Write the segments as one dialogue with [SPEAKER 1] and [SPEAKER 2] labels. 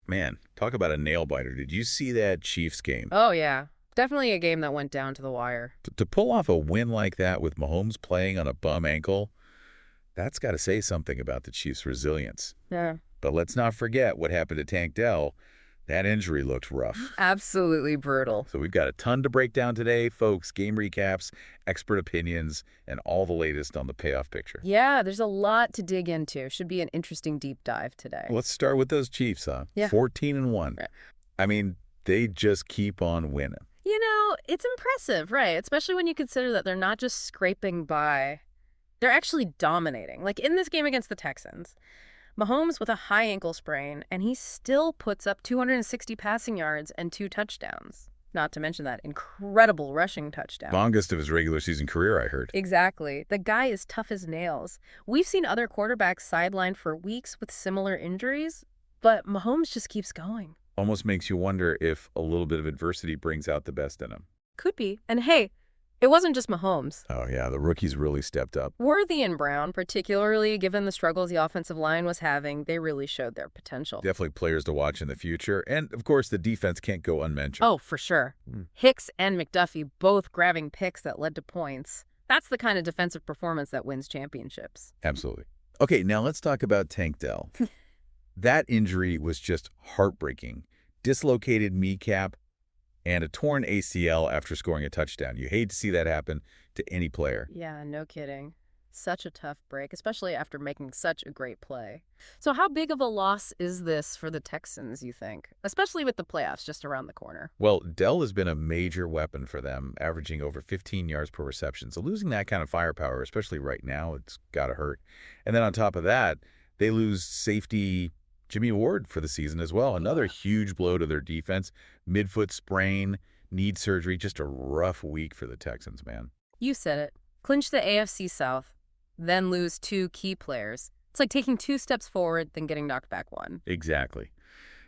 [SPEAKER 1] Man, talk about a nail biter. Did you see that Chiefs game?
[SPEAKER 2] Oh, yeah. Definitely a game that went down to the wire.
[SPEAKER 1] To pull off a win like that with Mahomes playing on a bum ankle, that's got to say something about the Chiefs' resilience.
[SPEAKER 2] Yeah.
[SPEAKER 1] But let's not forget what happened to Tank Dell. That injury looked rough.
[SPEAKER 2] Absolutely brutal.
[SPEAKER 1] So we've got a ton to break down today, folks. Game recaps, expert opinions, and all the latest on the payoff picture.
[SPEAKER 2] Yeah, there's a lot to dig into. Should be an interesting deep dive today.
[SPEAKER 1] Let's start with those Chiefs, huh?
[SPEAKER 2] Yeah.
[SPEAKER 1] 14-1.
[SPEAKER 2] Right.
[SPEAKER 1] I mean, they just keep on winning.
[SPEAKER 2] You know, it's impressive, right? Especially when you consider that they're not just scraping by. They're actually dominating. Like in this game against the Texans, Mahomes with a high ankle sprain, and he still puts up 260 passing yards and 2 touchdowns. Not to mention that incredible rushing touchdown.
[SPEAKER 1] Longest of his regular season career, I heard.
[SPEAKER 2] Exactly. The guy is tough as nails. We've seen other quarterbacks sidelined for weeks with similar injuries, but Mahomes just keeps going.
[SPEAKER 1] Almost makes you wonder if a little bit of adversity brings out the best in him.
[SPEAKER 2] Could be. And hey, it wasn't just Mahomes.
[SPEAKER 1] Oh, yeah, the rookies really stepped up.
[SPEAKER 2] Worthy and Brown, particularly given the struggles the offensive line was having, they really showed their potential.
[SPEAKER 1] Definitely players to watch in the future. And, of course, the defense can't go unmentioned.
[SPEAKER 2] Oh, for sure. Hicks and McDuffie both grabbing picks that led to points. That's the kind of defensive performance that wins championships.
[SPEAKER 1] Absolutely. Okay, now let's talk about Tank Dell. That injury was just heartbreaking. Dislocated kneecap and a torn ACL after scoring a touchdown. You hate to see that happen to any player.
[SPEAKER 2] Yeah, no kidding. Such a tough break, especially after making such a great play. So how big of a loss is this for the Texans, you think? Especially with the playoffs just around the corner.
[SPEAKER 1] Well, Dell has been a major weapon for them, averaging over 15 yards per reception. So losing that kind of firepower, especially right now, it's got to hurt. And then on top of that, they lose safety Jimmy Ward for the season as well. Another huge blow to their defense. Midfoot sprain, need surgery. Just a rough week for the Texans, man.
[SPEAKER 2] You said it. Clinch the AFC South, then lose 2 key players. It's like taking 2 steps forward, then getting knocked back 1.
[SPEAKER 1] Exactly.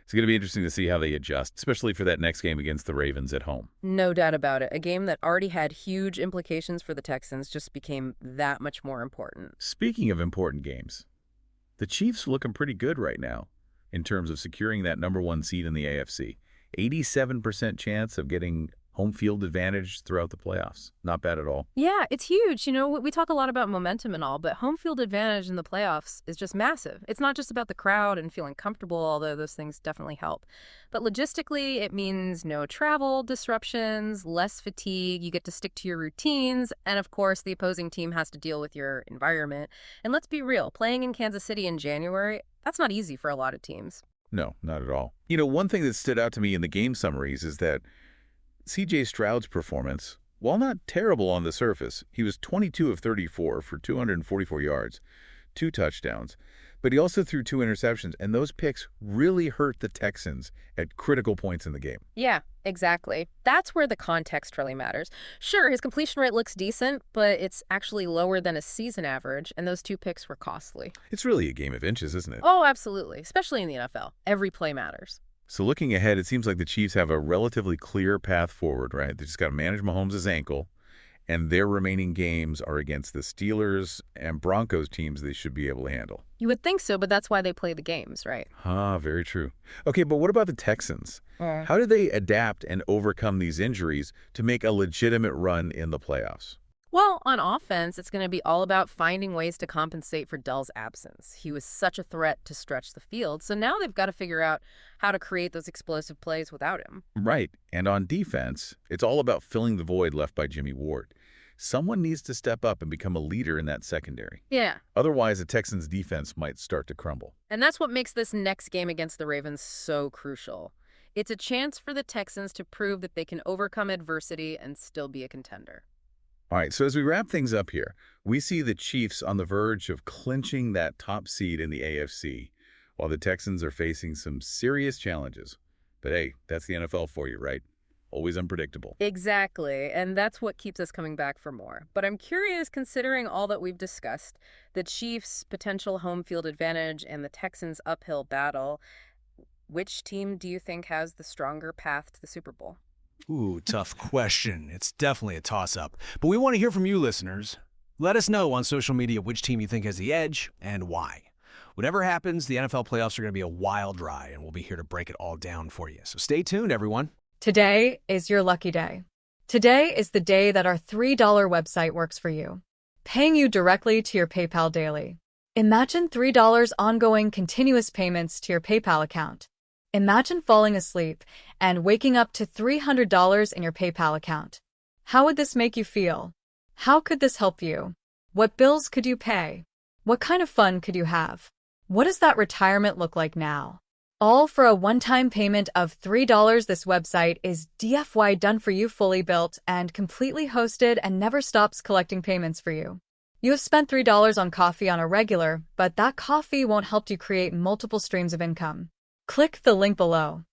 [SPEAKER 1] It's going to be interesting to see how they adjust, especially for that next game against the Ravens at home.
[SPEAKER 2] No doubt about it. A game that already had huge implications for the Texans just became that much more important.
[SPEAKER 1] Speaking of important games, the Chiefs are looking pretty good right now in terms of securing that #1 seed in the AFC. 87% chance of getting home field advantage throughout the playoffs. Not bad at all.
[SPEAKER 2] Yeah, it's huge. You know, we talk a lot about momentum and all, but home field advantage in the playoffs is just massive. It's not just about the crowd and feeling comfortable, although those things definitely help. But logistically, it means no travel disruptions, less fatigue, you get to stick to your routines, and of course, the opposing team has to deal with your environment. And let's be real, playing in Kansas City in January, that's not easy for a lot of teams.
[SPEAKER 1] No, not at all. You know, one thing that stood out to me in the game summaries is that C.J. Stroud's performance, while not terrible on the surface, he was 22 of 34 for 244 yards, 2 touchdowns, but he also threw 2 interceptions, and those picks really hurt the Texans at critical points in the game.
[SPEAKER 2] Yeah, exactly. That's where the context really matters. Sure, his completion rate looks decent, but it's actually lower than a season average, and those 2 picks were costly.
[SPEAKER 1] It's really a game of inches, isn't it?
[SPEAKER 2] Oh, absolutely, especially in the NFL. Every play matters.
[SPEAKER 1] So looking ahead, it seems like the Chiefs have a relatively clear path forward, right? They just got to manage Mahomes' ankle, and their remaining games are against the Steelers and Broncos teams they should be able to handle.
[SPEAKER 2] You would think so, but that's why they play the games, right?
[SPEAKER 1] Very true. Okay, but what about the Texans? How do they adapt and overcome these injuries to make a legitimate run in the playoffs?
[SPEAKER 2] Well, on offense, it's going to be all about finding ways to compensate for Dell's absence. He was such a threat to stretch the field, so now they've got to figure out how to create those explosive plays without him.
[SPEAKER 1] Right, and on defense, it's all about filling the void left by Jimmy Ward. Someone needs to step up and become a leader in that secondary.
[SPEAKER 2] Yeah.
[SPEAKER 1] Otherwise, the Texans' defense might start to crumble.
[SPEAKER 2] And that's what makes this next game against the Ravens so crucial. It's a chance for the Texans to prove that they can overcome adversity and still be a contender.
[SPEAKER 1] All right, so as we wrap things up here, we see the Chiefs on the verge of clinching that top seed in the AFC, while the Texans are facing some serious challenges. But hey, that's the NFL for you, right? Always unpredictable.
[SPEAKER 2] Exactly, and that's what keeps us coming back for more. But I'm curious, considering all that we've discussed, the Chiefs' potential home field advantage and the Texans' uphill battle, which team do you think has the stronger path to the Super Bowl?
[SPEAKER 3] Ooh, tough question. It's definitely a toss-up. But we want to hear from you, listeners. Let us know on social media which team you think has the edge and why. Whatever happens, the NFL playoffs are going to be a wild ride, and we'll be here to break it all down for you. So stay tuned, everyone.
[SPEAKER 4] Today is your lucky day. Today is the day that our $3 website works for you, paying you directly to your PayPal daily. Imagine $3 ongoing continuous payments to your PayPal account. Imagine falling asleep and waking up to $300 in your PayPal account. How would this make you feel? How could this help you? What bills could you pay? What kind of fun could you have? What does that retirement look like now? All for a one-time payment of $3. This website is DFY done for you, fully built and completely hosted, and never stops collecting payments for you. You have spent $3 on coffee on a regular, but that coffee won't help you create multiple streams of income. Click the link below.